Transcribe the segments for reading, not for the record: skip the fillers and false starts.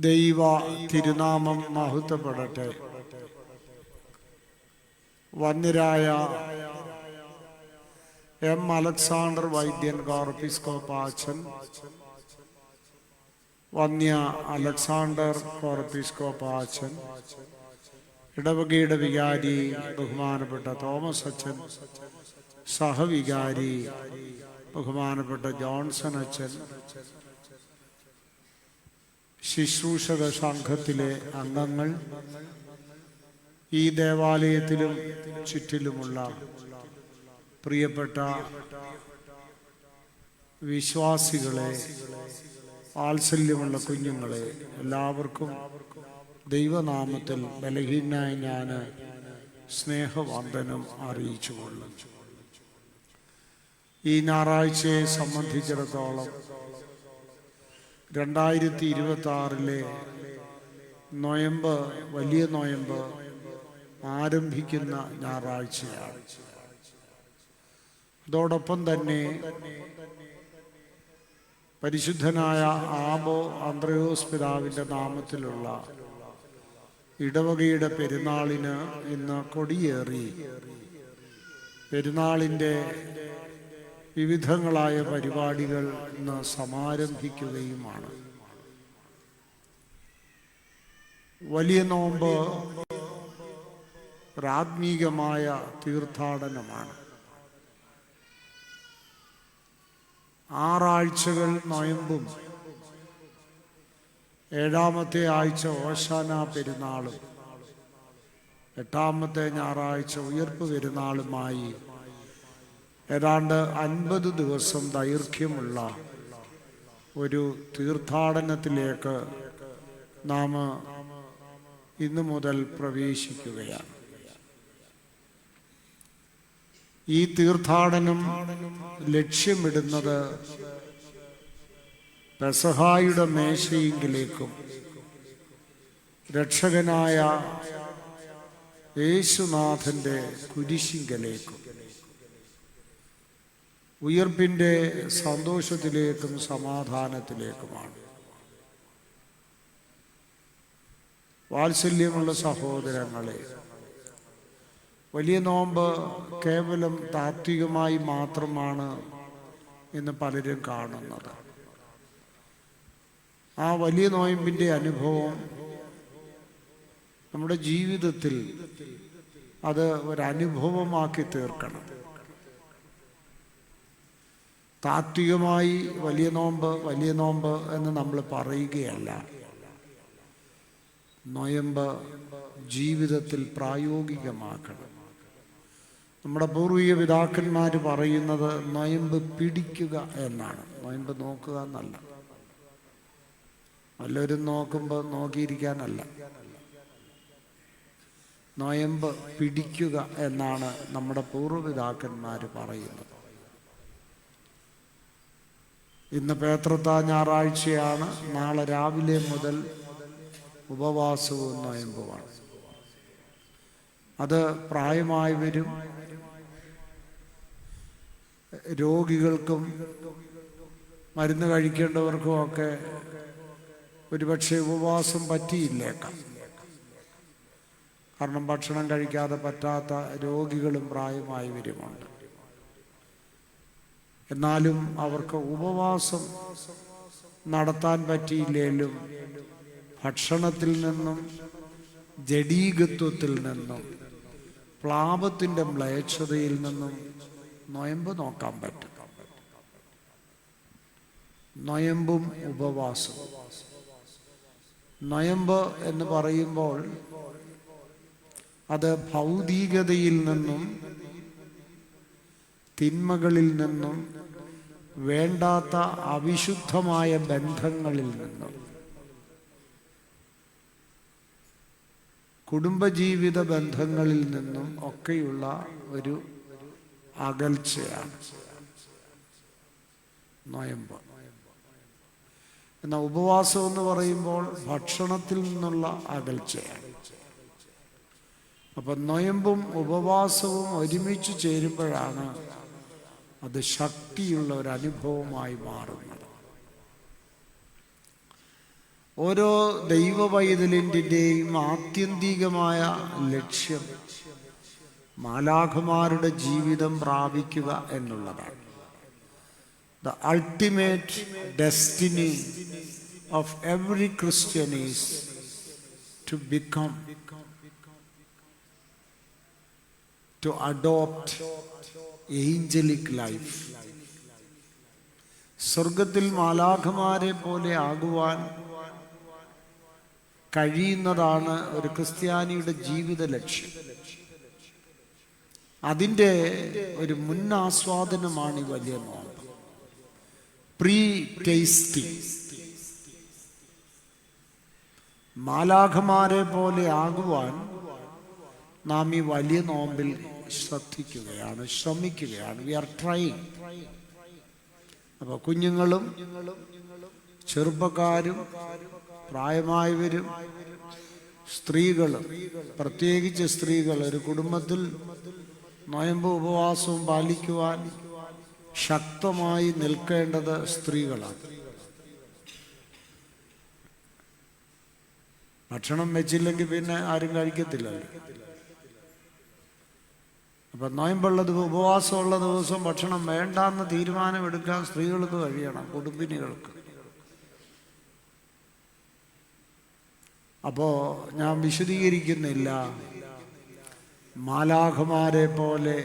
ദൈവ തിരുനാമം മഹത്വപ്പെടട്ടെ. വന്യരായ M Alexander വൈദ്യൻ കോർപ്പിസ്കോപ്പാച്ചൻ, വന്യ അലക്സാണ്ടർ കോർപ്പിസ്കോപ്പാച്ചൻ, ഇടവകയുടെ വികാരി ബഹുമാനപ്പെട്ട തോമസ് അച്ഛൻ, സഹവികാരി ബഹുമാനപ്പെട്ട ജോൺസൺ അച്ഛൻ, ശുശ്രൂഷക സംഘത്തിലെ അംഗങ്ങൾ, ഈ ദേവാലയത്തിലും ചുറ്റിലുമുള്ള പ്രിയപ്പെട്ട വിശ്വാസികളെ, വാത്സല്യമുള്ള കുഞ്ഞുങ്ങളെ, എല്ലാവർക്കും ദൈവനാമത്തിൽ ബലഹീനായി ഞാൻ സ്നേഹവന്ദനം അറിയിച്ചുകൊള്ളും. ഈ ഞായറാഴ്ചയെ സംബന്ധിച്ചിടത്തോളം 2026 നൊയമ്പ്, വലിയ നൊയമ്പ് ആരംഭിക്കുന്ന ഞായറാഴ്ചയാണ്. അതോടൊപ്പം തന്നെ പരിശുദ്ധനായ ആബോ അന്ത്രയോസ് പിതാവിൻ്റെ നാമത്തിലുള്ള ഇടവകയുടെ പെരുന്നാളിന് ഇന്ന് കൊടിയേറി പെരുന്നാളിൻ്റെ വിവിധങ്ങളായ പരിപാടികൾ ഇന്ന് സമാരംഭിക്കുകയുമാണ്. വലിയ നോമ്പ് ഒരാത്മീകമായ തീർത്ഥാടനമാണ്. 6 ആഴ്ചകൾ നൊയമ്പും 7ാമത്തെ ആഴ്ച ഓശാന പെരുന്നാളും 8ാമത്തെ ഞായറാഴ്ച ഉയർപ്പ് പെരുന്നാളുമായി ഏതാണ്ട് 50 ദിവസം ദൈർഘ്യമുള്ള ഒരു തീർത്ഥാടനത്തിലേക്ക് നാം ഇന്നു മുതൽ പ്രവേശിക്കുകയാണ്. ഈ തീർത്ഥാടനം ലക്ഷ്യമിടുന്നത് പെസഹായുടെ മേശയിലേക്കും രക്ഷകനായ യേശുനാഥൻ്റെ കുരിശിങ്കലേക്കും ഉയർപ്പിൻ്റെ സന്തോഷത്തിലേക്കും സമാധാനത്തിലേക്കുമാണ്. വാത്സല്യമുള്ള സഹോദരങ്ങളെ, വലിയ നോമ്പ് കേവലം താത്വികമായി മാത്രമാണ് ഇന്ന് പലരും കാണുന്നത്. ആ വലിയ നോയമ്പിൻ്റെ അനുഭവം നമ്മുടെ ജീവിതത്തിൽ അത് ഒരനുഭവമാക്കി തീർക്കണം. താത്വികമായി വലിയ നോമ്പ് എന്ന് നമ്മൾ പറയുകയല്ല. നൊയമ്പ് ജീവിതത്തിൽ പ്രായോഗികമാക്കണം. നമ്മുടെ പൂർവിക പിതാക്കന്മാർ പറയുന്നത് നൊയമ്പ് പിടിക്കുക എന്നാണ്, നൊയമ്പ് നോക്കുക എന്നല്ല. വല്ലവരും നോക്കുമ്പോൾ നോക്കിയിരിക്കാനല്ല, നൊയമ്പ് പിടിക്കുക എന്നാണ് നമ്മുടെ പൂർവ്വപിതാക്കന്മാർ പറയുന്നത്. ഇന്ന് പേത്രത്താ ഞായറാഴ്ചയാണ്. നാളെ രാവിലെ മുതൽ ഉപവാസവും നൊയമ്പുമാണ്. അത് പ്രായമായവരും രോഗികൾക്കും മരുന്ന് കഴിക്കേണ്ടവർക്കും ഒക്കെ ഒരുപക്ഷെ ഉപവാസം പറ്റിയില്ലേക്കാം. കാരണം ഭക്ഷണം കഴിക്കാതെ പറ്റാത്ത രോഗികളും പ്രായമായവരുമുണ്ട്. എന്നാലും അവർക്ക് ഉപവാസം നടത്താൻ പറ്റിയില്ലെങ്കിലും ഭക്ഷണത്തിൽ നിന്നും ജഡീകത്വത്തിൽ നിന്നും പ്ലാപത്തിൻ്റെ മ്ലേച്ഛതയിൽ നിന്നും നൊയമ്പ് നോക്കാൻ പറ്റും. നൊയമ്പും ഉപവാസവും. നൊയമ്പ് എന്ന് പറയുമ്പോൾ അത് ഭൗതികതയിൽ നിന്നും തിന്മകളിൽ നിന്നും വേണ്ടാത്ത അവിശുദ്ധമായ ബന്ധങ്ങളിൽ നിന്നും കുടുംബജീവിത ബന്ധങ്ങളിൽ നിന്നും ഒക്കെയുള്ള ഒരു അകൽച്ചയാണ് നൊയമ്പ്. എന്നാൽ ഉപവാസം എന്ന് പറയുമ്പോൾ ഭക്ഷണത്തിൽ നിന്നുള്ള അകൽച്ചയാണ്. അപ്പം നൊയമ്പും ഉപവാസവും ഒരുമിച്ച് ചേരുമ്പോഴാണ് അത് ശക്തിയുള്ള ഒരു അനുഭവമായി മാറുന്നത്. ഓരോ ദൈവ പൈതലിൻ്റെയും ആത്യന്തികമായ ലക്ഷ്യം മാലാഖമാരുടെ ജീവിതം പ്രാപിക്കുക എന്നുള്ളതാണ്. The ultimate destiny of every Christian is to become, to adopt angelic life. സ്വർഗത്തിൽ മാലാഖമാരെ പോലെ ആകുവാൻ കഴിയുന്നതാണ് ഒരു ക്രിസ്ത്യാനിയുടെ ജീവിത ലക്ഷ്യം. അതിൻ്റെ ഒരു മുന്നാസ്വാദനമാണ് ഈ വലിയ നോമ്പ്. Pre tasting. മാലാഖമാരെ പോലെ ആകുവാൻ നാം ഈ വലിയ നോമ്പിൽ ശ്രമിക്കുകയാണ്. We are trying. അപ്പോൾ കുഞ്ഞുങ്ങളും ചെറുപ്പക്കാരും പ്രായമായവരും സ്ത്രീകളും, പ്രത്യേകിച്ച് സ്ത്രീകൾ, ഒരു കുടുംബത്തിൽ നോയമ്പ് ഉപവാസവും പാലിക്കുവാൻ ശക്തമായി നിൽക്കേണ്ടത് സ്ത്രീകളാണ്. ഭക്ഷണം വെച്ചില്ലെങ്കിൽ പിന്നെ ആരും കഴിക്കത്തില്ലല്ലോ. അപ്പം നോയമ്പുള്ള ഉപവാസമുള്ള ദിവസം ഭക്ഷണം വേണ്ടാന്ന് തീരുമാനമെടുക്കാൻ സ്ത്രീകൾക്ക് കഴിയണം, കുടുംബിനികൾക്ക്. അപ്പോൾ ഞാൻ വിശദീകരിക്കുന്നില്ല. മാലാഖമാരെ പോലെ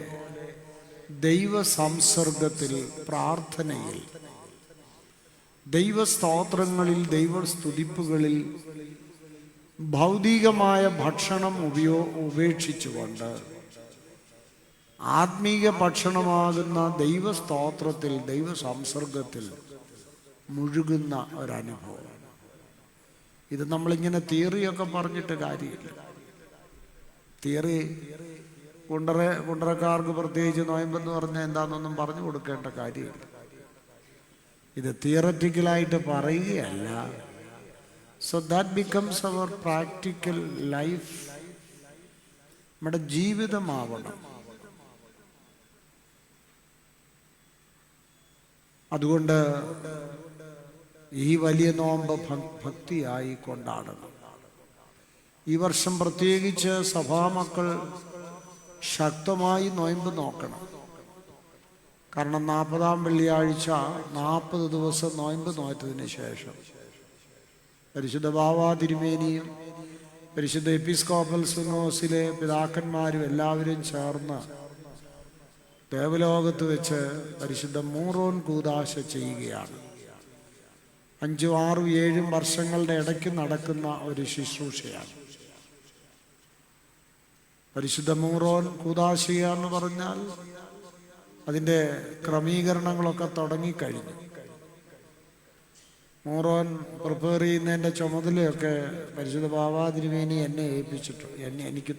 ദൈവ സംസർഗത്തിൽ, പ്രാർത്ഥനയിൽ, ദൈവസ്തോത്രങ്ങളിൽ, ദൈവസ്തുതിപ്പുകളിൽ ഭൗതികമായ ഭക്ഷണം ഉപേക്ഷിച്ചുകൊണ്ട് ആത്മീയ ഭക്ഷണമാകുന്ന ദൈവസ്തോത്രത്തിൽ, ദൈവ സംസർഗത്തിൽ മുഴുകുന്ന ഒരനുഭവം. ഇത് നമ്മളിങ്ങനെ തിയറിയൊക്കെ പറഞ്ഞിട്ട് കാര്യമില്ല. തിയറി കുണ്ടറക്കാർക്ക് പ്രത്യേകിച്ച് നോയമ്പെന്ന് പറഞ്ഞാൽ എന്താണെന്നൊന്നും പറഞ്ഞു കൊടുക്കേണ്ട കാര്യമില്ല. ഇത് തിയററ്റിക്കലായിട്ട് പറയുകയല്ല. So that becomes our practical life. നമ്മുടെ ജീവിതമാവണം. അതുകൊണ്ട് ഈ വലിയ നോമ്പ് ഭക്തിയായി കൊണ്ടാടണം. ഈ വർഷം പ്രത്യേകിച്ച് സഭാമക്കൾ ശക്തമായി നോയമ്പ് നോക്കണം. കാരണം 40-ാം വെള്ളിയാഴ്ച 40 ദിവസം നോയമ്പ് നോയതിന് ശേഷം പരിശുദ്ധ ബാവാ തിരുമേനിയും പരിശുദ്ധ എപ്പിസ്കോപ്പൽ സുനോസിലെ പിതാക്കന്മാരും എല്ലാവരും ചേർന്ന് ദേവലോകത്ത് വെച്ച് പരിശുദ്ധ മൂറോൻ കൂദാശ ചെയ്യുകയാണ്. 5, 6, 7 വർഷങ്ങളുടെ ഇടയ്ക്ക് നടക്കുന്ന ഒരു ശുശ്രൂഷയാണ്. പരിശുദ്ധ മൂറോൻ കൂദാശിക എന്ന് പറഞ്ഞാൽ അതിൻ്റെ ക്രമീകരണങ്ങളൊക്കെ തുടങ്ങിക്കഴിഞ്ഞു. മൂറോൻ പ്രിപ്പയർ ചെയ്യുന്നതിൻ്റെ ചുമതലയൊക്കെ പരിശുദ്ധ ബാവാ തിരുമേനി എന്നെ ഏൽപ്പിച്ചിട്ടുണ്ട്. എനിക്ക്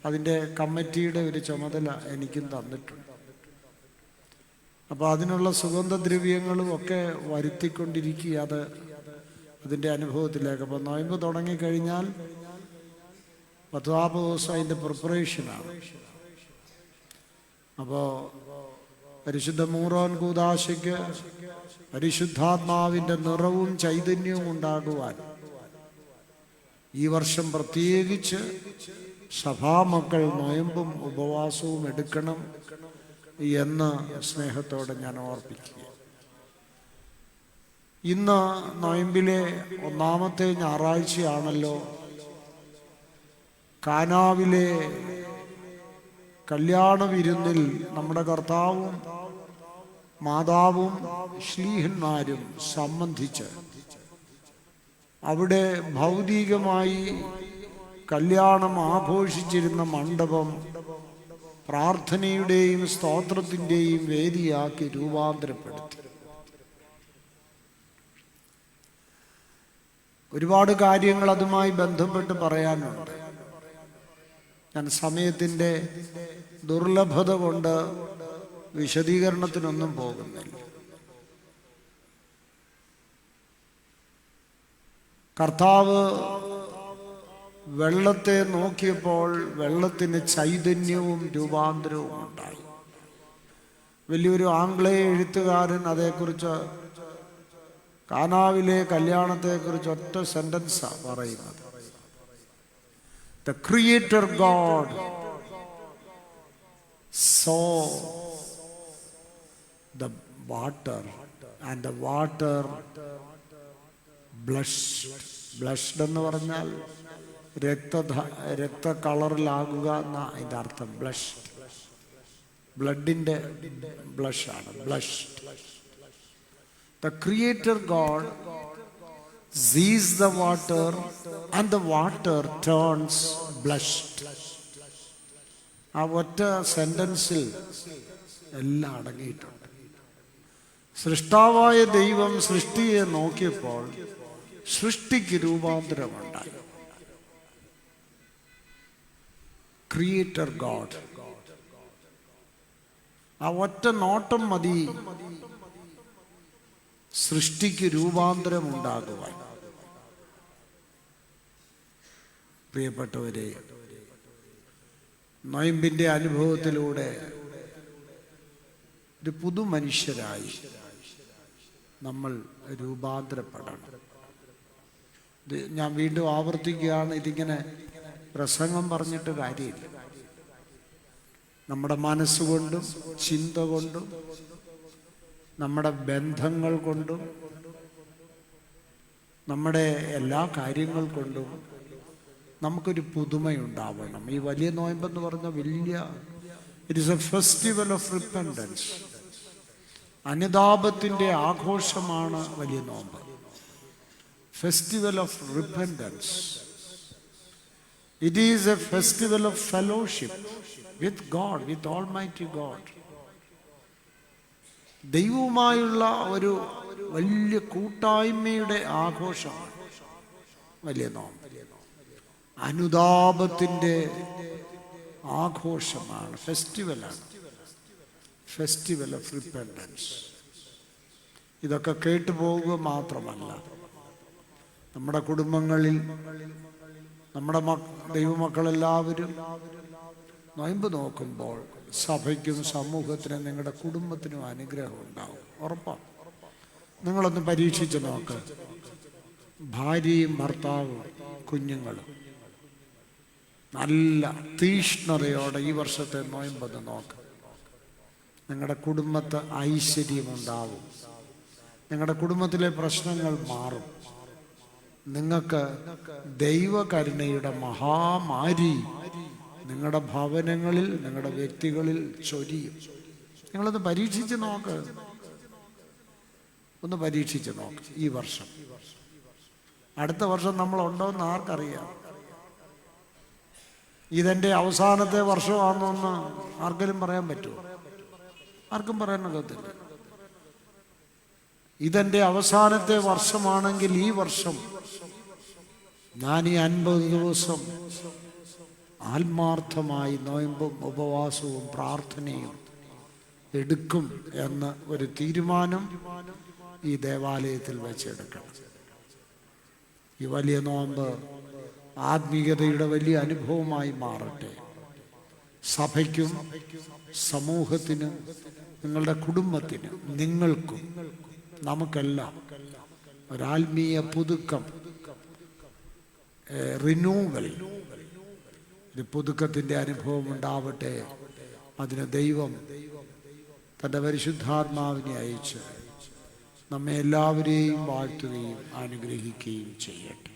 അതിൻ്റെ കമ്മിറ്റിയുടെ ഒരു ചുമതല എനിക്കും തന്നിട്ടുണ്ട്. അപ്പോൾ അതിനുള്ള സുഗന്ധദ്രവ്യങ്ങളും ഒക്കെ വരുത്തിക്കൊണ്ടിരിക്കുക. അതിൻ്റെ അനുഭവത്തിലേക്ക്. അപ്പോൾ നോയമ്പ് തുടങ്ങിക്കഴിഞ്ഞാൽ 10 ദിവസം അതിൻ്റെ പ്രിപ്പറേഷനാണ്. അപ്പോൾ പരിശുദ്ധ മൂറോൻ കൂദാശയ്ക്ക് പരിശുദ്ധാത്മാവിൻ്റെ നിറവും ചൈതന്യവും ഉണ്ടാകുവാൻ ഈ വർഷം പ്രത്യേകിച്ച് സഭാമക്കൾ നോയമ്പും ഉപവാസവും എടുക്കണം എന്ന് സ്നേഹത്തോടെ ഞാൻ ഓർപ്പിക്കുക. ഇന്ന് നോയമ്പിലെ 1-ാമത്തെ ഞായറാഴ്ചയാണല്ലോ. കാനാവിലെ കല്യാണ വിരുന്നിൽ നമ്മുടെ കർത്താവും മാതാവും ശ്ലീഹന്മാരും സംബന്ധിച്ച് അവിടെ ഭൗതികമായി കല്യാണം ആഘോഷിച്ചിരുന്ന മണ്ഡപം പ്രാർത്ഥനയുടെയും സ്തോത്രത്തിൻ്റെയും വേദിയാക്കി രൂപാന്തരപ്പെടുത്തി. ഒരുപാട് കാര്യങ്ങൾ അതുമായി ബന്ധപ്പെട്ട് പറയാനുണ്ട്. ഞാൻ സമയത്തിൻ്റെ ദുർലഭത കൊണ്ട് വിശദീകരണത്തിനൊന്നും പോകുന്നില്ല. കർത്താവ് വെള്ളത്തെ നോക്കിയപ്പോൾ വെള്ളത്തിന് ചൈതന്യവും രൂപാന്തരവും ഉണ്ടായി. വലിയൊരു ആംഗ്ലേയ എഴുത്തുകാരൻ അതേക്കുറിച്ച് കാനാവിലെ കല്യാണത്തെക്കുറിച്ച് ഒറ്റ സെന്റൻസാണ് പറയുന്നത്. The Creator God saw the water and the water blushed എന്ന് പറഞ്ഞാൽ രക്ത കളറിലാകുക എന്ന അതിൻ്റെ അർത്ഥം. ബ്ലഡിൻ്റെ ബ്ലഷാണ് ബ്ലഷ്ഡ്. The Creator God sees the water and the water turns blushed. ആ ഒറ്റ സെന്റൻസിൽ എല്ലാം അടങ്ങിയിട്ടുണ്ട്. സൃഷ്ടാവായ ദൈവം സൃഷ്ടിയെ നോക്കിയപ്പോൾ സൃഷ്ടിക്ക് രൂപാന്തരമുണ്ടായി. Creator God. ആ ഒറ്റ നോട്ടം മതി സൃഷ്ടിക്ക് രൂപാന്തരം ഉണ്ടാകുവാൻ. പ്രിയപ്പെട്ടവരെ, നൊയമ്പിന്റെ അനുഭവത്തിലൂടെ ഒരു പുതു മനുഷ്യരായി നമ്മൾ രൂപാന്തരപ്പെടണം. ഞാൻ വീണ്ടും ആവർത്തിക്കുകയാണ്, ഇതിങ്ങനെ പ്രസംഗം പറഞ്ഞിട്ട് കാര്യമില്ല. നമ്മുടെ മനസ്സുകൊണ്ടും ചിന്ത കൊണ്ടും നമ്മുടെ ബന്ധങ്ങൾ കൊണ്ടും നമ്മുടെ എല്ലാ കാര്യങ്ങൾ കൊണ്ടും നമുക്കൊരു പുതുമയുണ്ടാവണം. ഈ വലിയ നോയമ്പെന്ന് പറഞ്ഞ it is a festival of repentance. അനുതാപത്തിൻ്റെ ആഘോഷമാണ് വലിയ നോമ്പ്. Festival of repentance. It is a festival of fellowship with god, with almighty god. ദൈവവുമായുള്ള ഒരു വലിയ കൂട്ടായ്മയുടെ ആഘോഷമാണ് വലിയ നോമ്പ്. അനുതാപത്തിൻ്റെ ആഘോഷമാണ്, ഫെസ്റ്റിവലാണ്. Festival of repentance. ഇതൊക്കെ കേട്ടു പോകുക മാത്രമല്ല, നമ്മുടെ കുടുംബങ്ങളിൽ നമ്മുടെ ദൈവമക്കളെല്ലാവരും നൊയമ്പ് നോക്കുമ്പോൾ സഭയ്ക്കും സമൂഹത്തിനും നിങ്ങളുടെ കുടുംബത്തിനും അനുഗ്രഹം ഉണ്ടാവും, ഉറപ്പാണ്. നിങ്ങളൊന്ന് പരീക്ഷിച്ച് നോക്ക്. ഭാര്യയും ഭർത്താവും കുഞ്ഞുങ്ങളും നല്ല തീഷ്ണതയോടെ ഈ വർഷത്തെ നൊയമ്പെന്ന് നോക്ക്. നിങ്ങളുടെ കുടുംബത്ത് ഐശ്വര്യമുണ്ടാവും. നിങ്ങളുടെ കുടുംബത്തിലെ പ്രശ്നങ്ങൾ മാറും. നിങ്ങൾക്ക് ദൈവകരുണയുടെ മഹാമാരി നിങ്ങളുടെ ഭവനങ്ങളിൽ, നിങ്ങളുടെ വ്യക്തികളിൽ ചൊരിയും. നിങ്ങളൊന്ന് പരീക്ഷിച്ച് നോക്ക്, ഒന്ന് പരീക്ഷിച്ച് നോക്ക്. ഈ വർഷം, അടുത്ത വർഷം നമ്മളുണ്ടോ എന്ന് ആർക്കറിയാം? ഇതെൻ്റെ അവസാനത്തെ വർഷമാണെന്നൊന്ന് ആർക്കെങ്കിലും പറയാൻ പറ്റുമോ? ആർക്കും പറയാനൊക്കത്തില്ല. ഇതെൻ്റെ അവസാനത്തെ വർഷമാണെങ്കിൽ ഈ വർഷം ഞാൻ ഈ 50 ദിവസം ആത്മാർത്ഥമായി നൊയമ്പും ഉപവാസവും പ്രാർത്ഥനയും എടുക്കും എന്ന് ഒരു തീരുമാനം ഈ ദേവാലയത്തിൽ വെച്ചെടുക്കണം. ഈ വലിയ നോമ്പ് ആത്മീയതയുടെ വലിയ അനുഭവമായി മാറട്ടെ. സഭയ്ക്കും സമൂഹത്തിനും നിങ്ങളുടെ കുടുംബത്തിനും നിങ്ങൾക്കും നമുക്കെല്ലാം ഒരാത്മീയ പുതുക്കം, റിന്യൂവൽ, ഒരു പുതുക്കത്തിൻ്റെ അനുഭവം ഉണ്ടാവട്ടെ. അതിന് ദൈവം തൻ്റെ പരിശുദ്ധാത്മാവിനെ അയച്ച് നമ്മെ എല്ലാവരെയും വാഴ്ത്തുകയും അനുഗ്രഹിക്കുകയും ചെയ്യട്ടെ.